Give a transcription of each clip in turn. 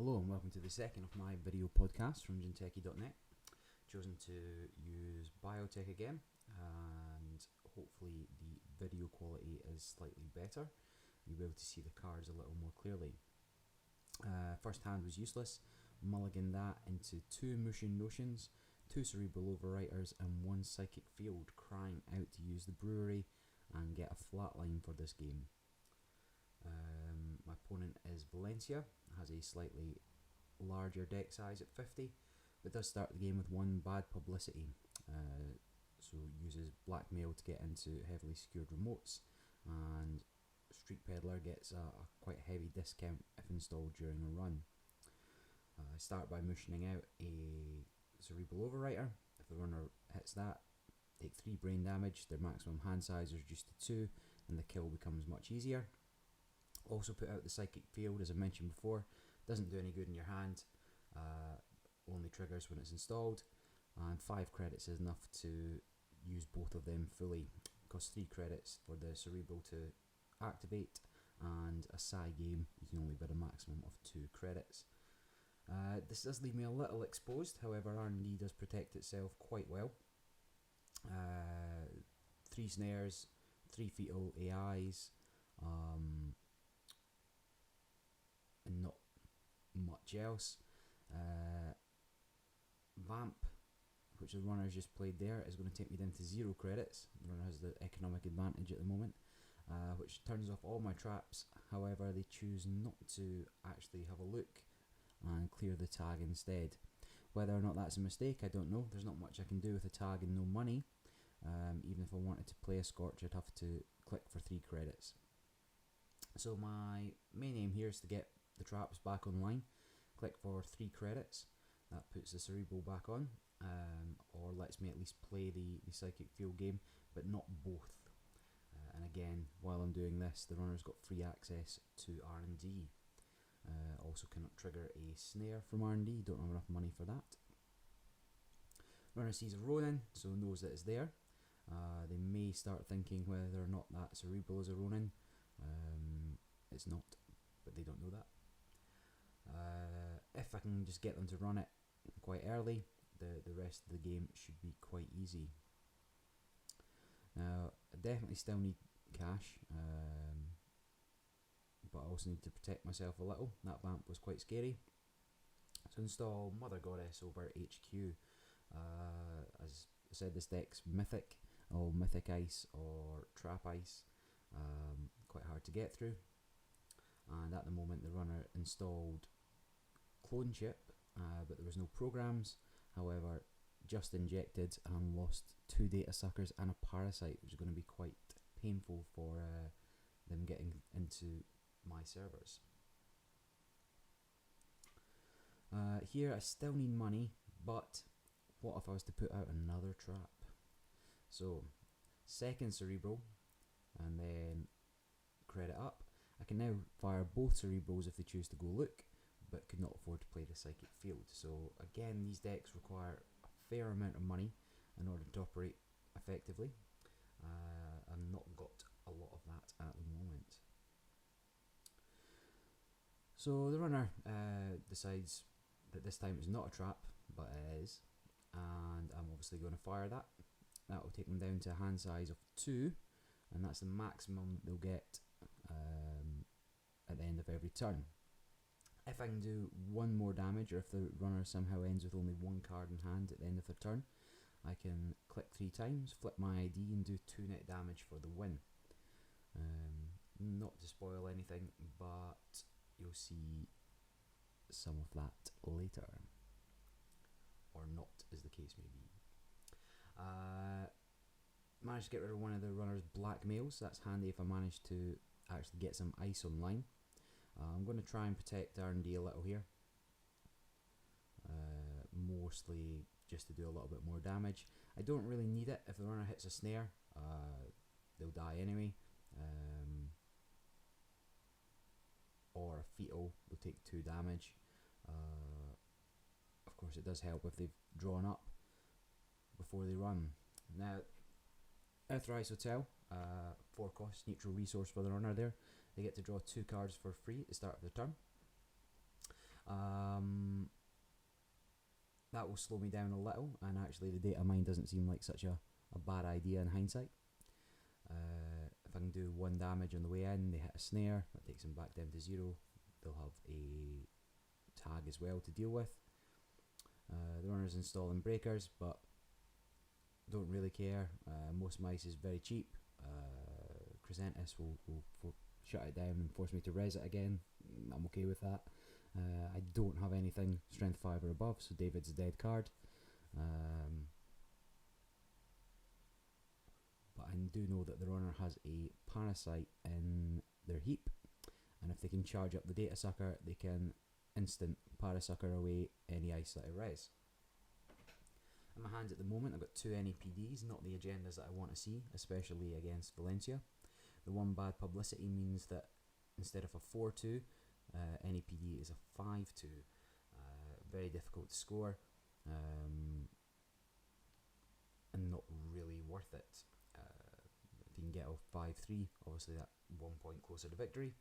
Hello and welcome to the second of my video podcasts from gentechie.net. Chosen to use Biotech again, and hopefully the video quality is slightly better. You'll be able to see the cards a little more clearly. First hand was useless. Mulligan that into 2 Mushin Notions, 2 Cerebral Overwriters and 1 Psychic Field, crying out to use the brewery and get a flatline for this game. My opponent is Valencia, has a slightly larger deck size at 50, but does start the game with 1 bad publicity, so uses blackmail to get into heavily secured remotes, and Street Peddler gets a quite heavy discount if installed during a run. I start by motioning out a Cerebral Overwriter. If the runner hits that, take 3 brain damage, their maximum hand size is reduced to 2, and the kill becomes much easier. Also put out the Psychic Field, as I mentioned before. Doesn't do any good in your hand, only triggers when it's installed, and 5 credits is enough to use both of them fully. It costs 3 credits for the Cerebral to activate, and a Psi game you can only bid a maximum of 2 credits. This does leave me a little exposed, however R&D does protect itself quite well. 3 snares, 3 fetal AIs, and not much else. Vamp, which the runner's just played there, is going to take me down to 0 credits. The runner has the economic advantage at the moment, which turns off all my traps. However, they choose not to actually have a look and clear the tag instead. Whether or not that's a mistake, I don't know. There's not much I can do with a tag and no money. Even if I wanted to play a Scorch, I'd have to click for 3 credits. So my main aim here is to get the traps back online. Click for 3 credits. That puts the Cerebral back on, or lets me at least play the Psychic Field game, but not both. And again, while I'm doing this, the runner's got free access to R&D. Also cannot trigger a snare from R&D, don't have enough money for that. Runner sees a Ronin, so knows that it's there. They may start thinking whether or not that Cerebral is a Ronin. It's not, but they don't know that. If I can just get them to run it quite early, the rest of the game should be quite easy. Now, I definitely still need cash, but I also need to protect myself a little. That vamp was quite scary. So install Mother Goddess over HQ. As I said, this deck's mythic, or mythic ice or trap ice, quite hard to get through. And at the moment the runner installed Clone Chip, but there was no programs. However, just injected and lost 2 data suckers and a parasite, which is going to be quite painful for them getting into my servers. Here I still need money, but what if I was to put out another trap? So, second Cerebral, and then credit up. I can now fire both Cerebrals if they choose to go look, but could not afford to play the Psychic Field. So again, these decks require a fair amount of money in order to operate effectively. I've not got a lot of that at the moment. So the runner decides that this time it's not a trap, but it is, and I'm obviously going to fire that. That will take them down to a hand size of 2, and that's the maximum they'll get at the end of every turn. If I can do 1 more damage, or if the runner somehow ends with only 1 card in hand at the end of their turn, I can click 3 times, flip my ID and do 2 net damage for the win. Not to spoil anything, but you'll see some of that later. Or not, as the case may be. Managed to get rid of one of the runner's blackmails. That's handy if I manage to actually get some ice online. I'm going to try and protect R&D a little here. Mostly just to do a little bit more damage. I don't really need it. If the runner hits a snare, they'll die anyway. Or a fetal, they'll take 2 damage. Of course, it does help if they've drawn up before they run. Now, Earthrise Hotel, 4 cost, neutral resource for the runner there. They get to draw 2 cards for free at the start of the turn. that will slow me down a little, and actually the data mine doesn't seem like such a bad idea in hindsight. If I can do 1 damage on the way in, they hit a snare, that takes them back down to 0. They'll have a tag as well to deal with. The runner's installing breakers, but don't really care. Most mice is very cheap. Chrysanthus will shut it down and force me to res it again. I'm okay with that. I don't have anything strength 5 or above, so David's a dead card. But I do know that the runner has a parasite in their heap, and if they can charge up the data sucker, they can instant parasucker away any ice that I res. In my hands at the moment, I've got 2 NEPDs, not the agendas that I want to see, especially against Valencia. The one bad publicity means that instead of a 4-2, NEPD is a 5-2. Very difficult to score, and not really worth it. If you can get a 5-3, obviously that 1 point closer to victory,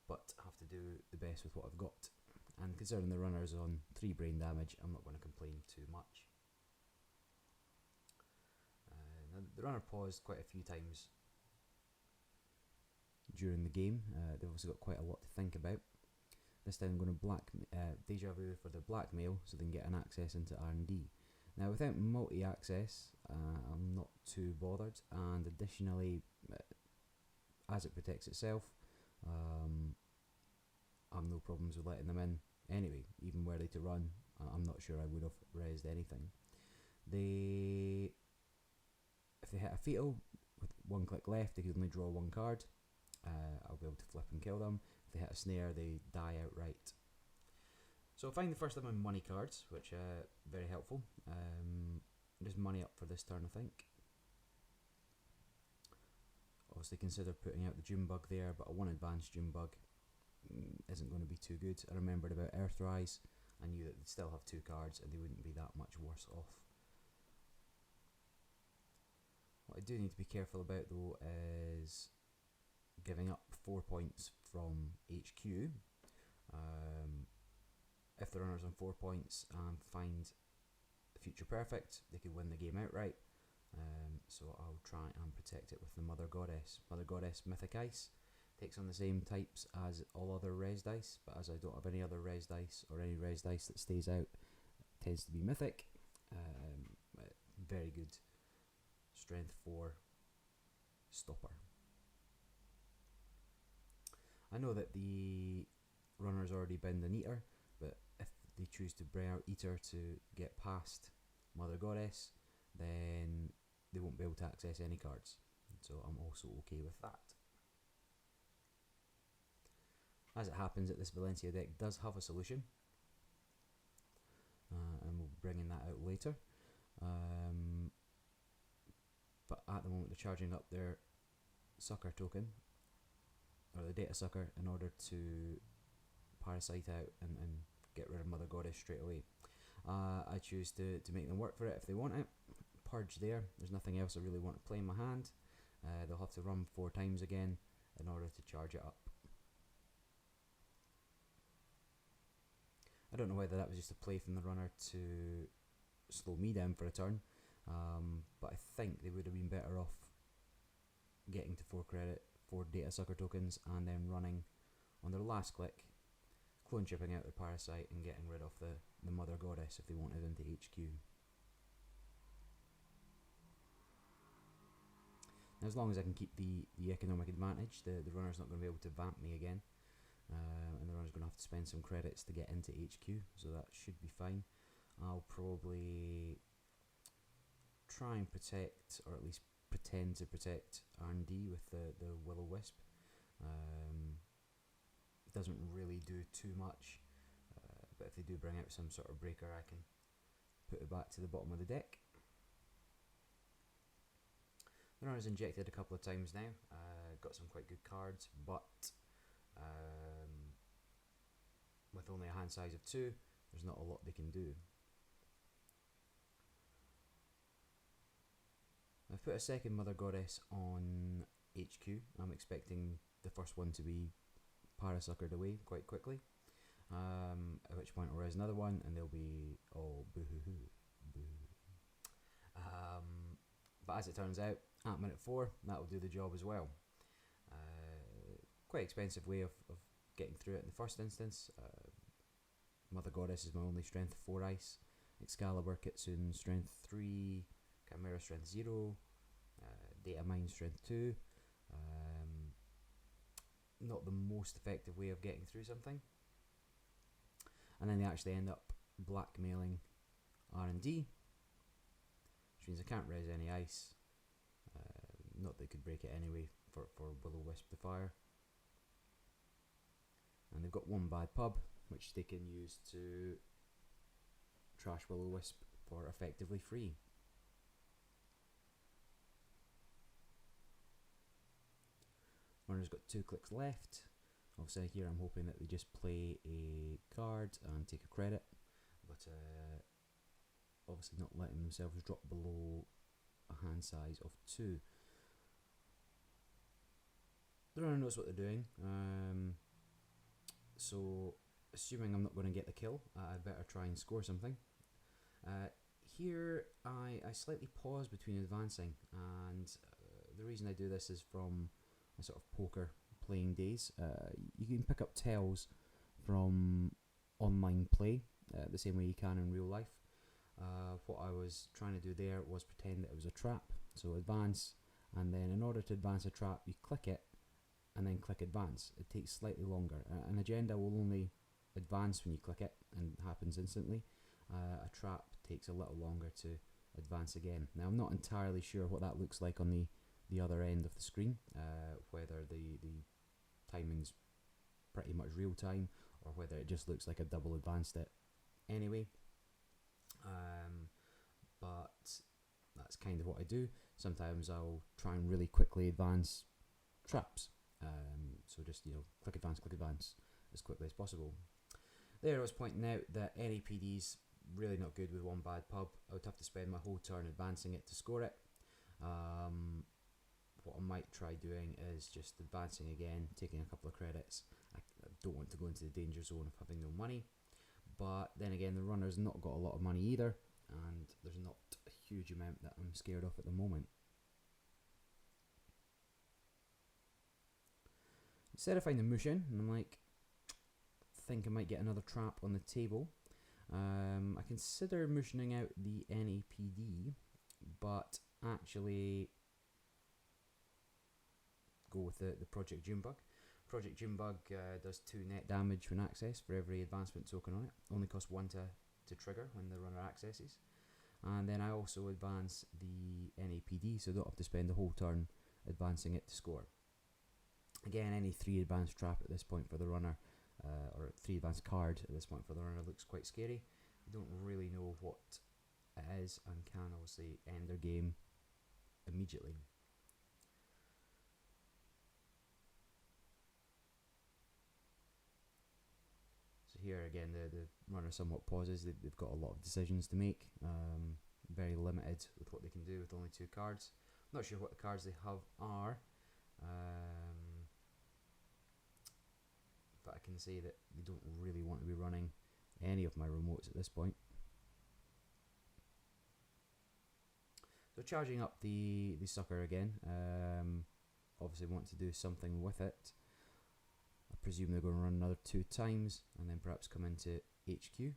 but I have to do the best with what I've got. And considering the runner's on 3 brain damage, I'm not going to complain too much. Now the runner paused quite a few times during the game. They've also got quite a lot to think about. This time I'm going to deja vu for their blackmail, so they can get an access into R&D. Now without multi-access, I'm not too bothered, and additionally, as it protects itself, I've no problems with letting them in anyway. Even were they to run, I'm not sure I would have resed anything. If they hit a fetal with 1 click left, they can only draw 1 card. I'll be able to flip and kill them. If they hit a snare, they die outright. So I find the first of my money cards, which very helpful. There's money up for this turn, I think. Obviously consider putting out the June bug there, but a 1 advanced June bug isn't going to be too good. I remembered about Earthrise. I knew that they'd still have 2 cards and they wouldn't be that much worse off. What I do need to be careful about though is giving up 4 points from HQ. If the runner's on 4 points and find the future perfect, they could win the game outright. So I'll try and protect it with the Mother Goddess. Mother Goddess Mythic Ice takes on the same types as all other res dice, but as I don't have any other res dice or any res dice that stays out, it tends to be Mythic. Very good strength 4 stopper. I know that the runner's already binned an Eater, but if they choose to bring out Eater to get past Mother Goddess, then they won't be able to access any cards. So I'm also okay with that. As it happens, that this Valencia deck does have a solution, and we'll be bringing that out later. But at the moment they're charging up their sucker token, or the data sucker, in order to parasite out and get rid of Mother Goddess straight away. I choose to make them work for it if they want it. Purge there. There's nothing else I really want to play in my hand. They'll have to run 4 times again in order to charge it up. I don't know whether that was just a play from the runner to slow me down for a turn, but I think they would have been better off getting to 4 credit, 4 data sucker tokens, and then running on their last click, clone chipping out their parasite and getting rid of the Mother Goddess if they wanted into HQ. Now, as long as I can keep the economic advantage, the runner's not going to be able to vamp me again. And the runner's going to have to spend some credits to get into HQ, so that should be fine. I'll probably try and protect, or at least pretend to protect R&D with the Will-O-Wisp. It doesn't really do too much, but if they do bring out some sort of breaker, I can put it back to the bottom of the deck. The runner's injected a couple of times now, got some quite good cards, but with only a hand size of 2, there's not a lot they can do. I've put a second Mother Goddess on HQ. I'm expecting the first one to be parasuckered away quite quickly. At which point I'll res another one, and they'll be all boo-hoo-hoo. Boo. But as it turns out, at minute 4, that'll do the job as well. Quite expensive way of getting through it in the first instance. Mother Goddess is my only strength 4 ice. Excalibur, Kitsune strength 3, Chimera strength 0, Data Mine strength 2. Not the most effective way of getting through something. And then they actually end up blackmailing R&D, which means I can't res any ice. Not that they could break it anyway for Will-O-Wisp to fire. And they've got one bad pub, which they can use to trash Will-O-Wisp for effectively free. Runner's got 2 clicks left. Obviously here I'm hoping that they just play a card and take a credit, but obviously not letting themselves drop below a hand size of 2. The runner knows what they're doing, so assuming I'm not going to get the kill, I'd better try and score something. Here I slightly pause between advancing, and the reason I do this is from my sort of poker playing days. You can pick up tells from online play the same way you can in real life. What I was trying to do there was pretend that it was a trap, so advance, and then in order to advance a trap you click it and then click advance. It takes slightly longer. An agenda will only advance when you click it and happens instantly. A trap takes a little longer to advance again. Now I'm not entirely sure what that looks like on the other end of the screen, whether the timing's pretty much real time or whether it just looks like a double advanced it anyway. But that's kind of what I do. Sometimes I'll try and really quickly advance traps. So just, click advance as quickly as possible. There I was pointing out that NAPD's really not good with one bad pub. I would have to spend my whole turn advancing it to score it. What I might try doing is just advancing again, taking a couple of credits. I don't want to go into the danger zone of having no money, but then again the runner's not got a lot of money either, and there's not a huge amount that I'm scared of at the moment. Instead of finding Mushin, and I'm like, think I might get another trap on the table. I consider Mushining out the NAPD, but actually go with the Project Junebug. Project Junebug does 2 net damage when accessed for every advancement token on it. Only costs 1 to trigger when the runner accesses. And then I also advance the NAPD, so I don't have to spend the whole turn advancing it to score. Again, any 3 advanced trap at this point for the runner, or 3 advanced card at this point for the runner looks quite scary. You don't really know what it is and can obviously end their game immediately. So here again the runner somewhat pauses. They've got a lot of decisions to make, very limited with what they can do with only 2 cards. Not sure what the cards they have are, but I can say that they don't really want to be running any of my remotes at this point. So charging up the sucker again, obviously want to do something with it. I presume they're going to run another 2 times and then perhaps come into HQ.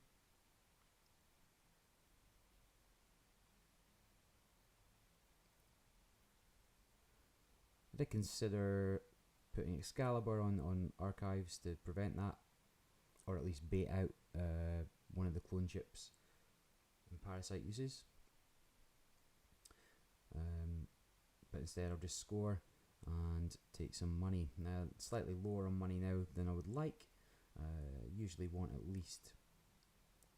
I did consider putting Excalibur on archives to prevent that, or at least bait out one of the clone chips and Parasite uses. But instead I'll just score and take some money. Now slightly lower on money now than I would like. Usually want at least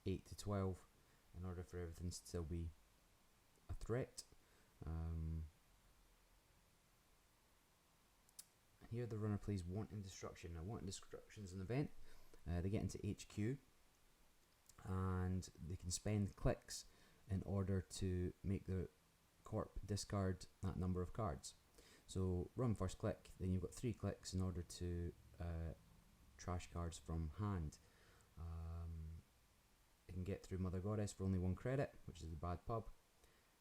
8 to 12 in order for everything to still be a threat. Here the runner plays Wanton Destruction. Now Wanton Destruction is an event. They get into HQ and they can spend clicks in order to make the corp discard that number of cards. So run first click, then you've got 3 clicks in order to trash cards from hand. It can get through Mother Goddess for only 1 credit, which is the bad pub.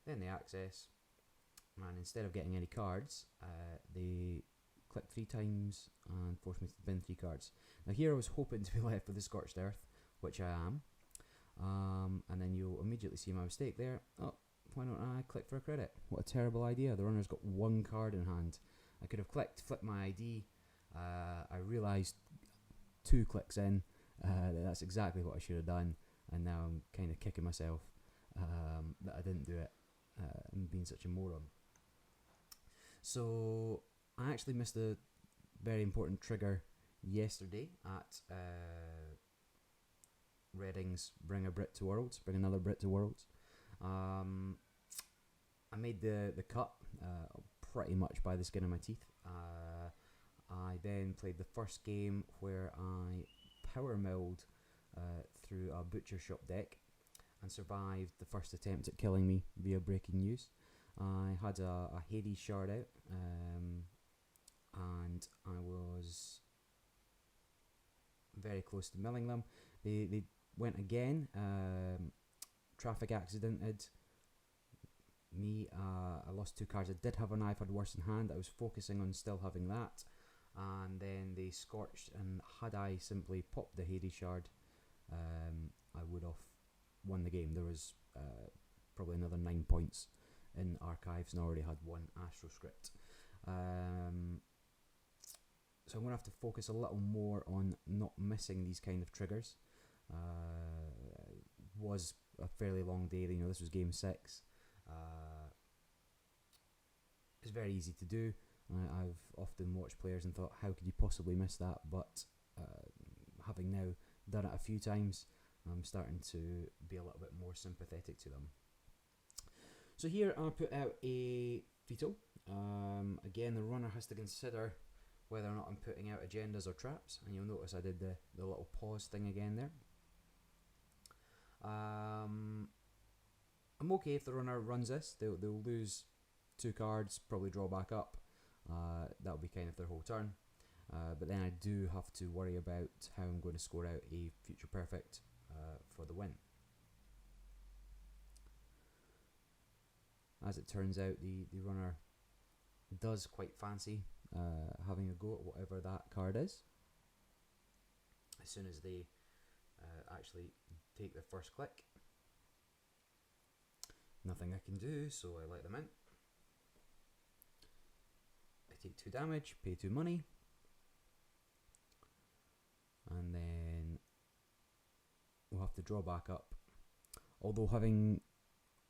Then the access, and instead of getting any cards, they click 3 times and force me to bin 3 cards. Now here I was hoping to be left with the Scorched Earth, which I am. And then you'll immediately see my mistake there. Oh, why don't I click for a credit? What a terrible idea. The runner's got 1 card in hand. I could have clicked, flipped my ID. I realised 2 clicks in that that's exactly what I should have done, and now I'm kind of kicking myself that I didn't do it and being such a moron. So I actually missed a very important trigger yesterday at Reading's Bring Another Brit to Worlds. I made the cut pretty much by the skin of my teeth. I then played the first game where I power milled through a butcher shop deck and survived the first attempt at killing me via breaking news. I had a Hades shard out, and I was very close to milling them. They went again. Traffic accidented me. I lost 2 cards. I did have a knife, had worse in hand. I was focusing on still having that, and then they scorched, and had I simply popped the Hades shard, I would have won the game. There was probably another 9 points in archives, and I already had 1 Astro script. So I'm going to have to focus a little more on not missing these kind of triggers. Was a fairly long day. You know, this was game 6. It's very easy to do. I've often watched players and thought, how could you possibly miss that? But having now done it a few times, I'm starting to be a little bit more sympathetic to them. So here I put out a veto. Again, the runner has to consider whether or not I'm putting out agendas or traps, and you'll notice I did the little pause thing again there. I'm okay if the runner runs this. They'll lose 2 cards, probably draw back up. That'll be kind of their whole turn. But then I do have to worry about how I'm going to score out a future perfect for the win. As it turns out, the runner does quite fancy having a go at whatever that card is. As soon as they actually take their first click, nothing I can do, so I let them in. I take 2 damage, pay 2 money, and then we'll have to draw back up. Although having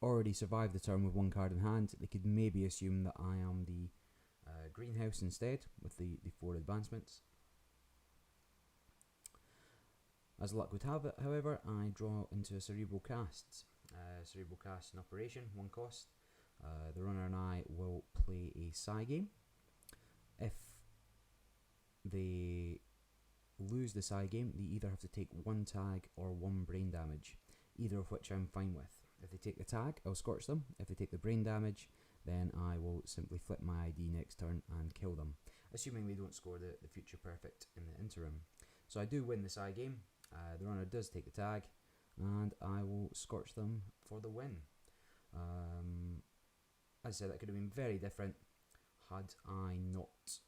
already survived the turn with 1 card in hand, they could maybe assume that I am the greenhouse instead, with the 4 advancements. As luck would have it, however, I draw into a Cerebral Cast. Cerebral Cast in operation, 1 cost. The runner and I will play a Psy game. If they lose the Psy game, they either have to take 1 tag or 1 brain damage, either of which I'm fine with. If they take the tag, I'll scorch them. If they take the brain damage, then I will simply flip my ID next turn and kill them, assuming they don't score the future perfect in the interim. So I do win the Psy game. The runner does take the tag, and I will scorch them for the win. As I said, that could have been very different had I not,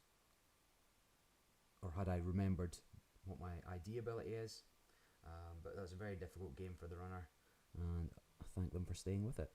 or had I remembered what my ID ability is. But that was a very difficult game for the runner, and I thank them for staying with it.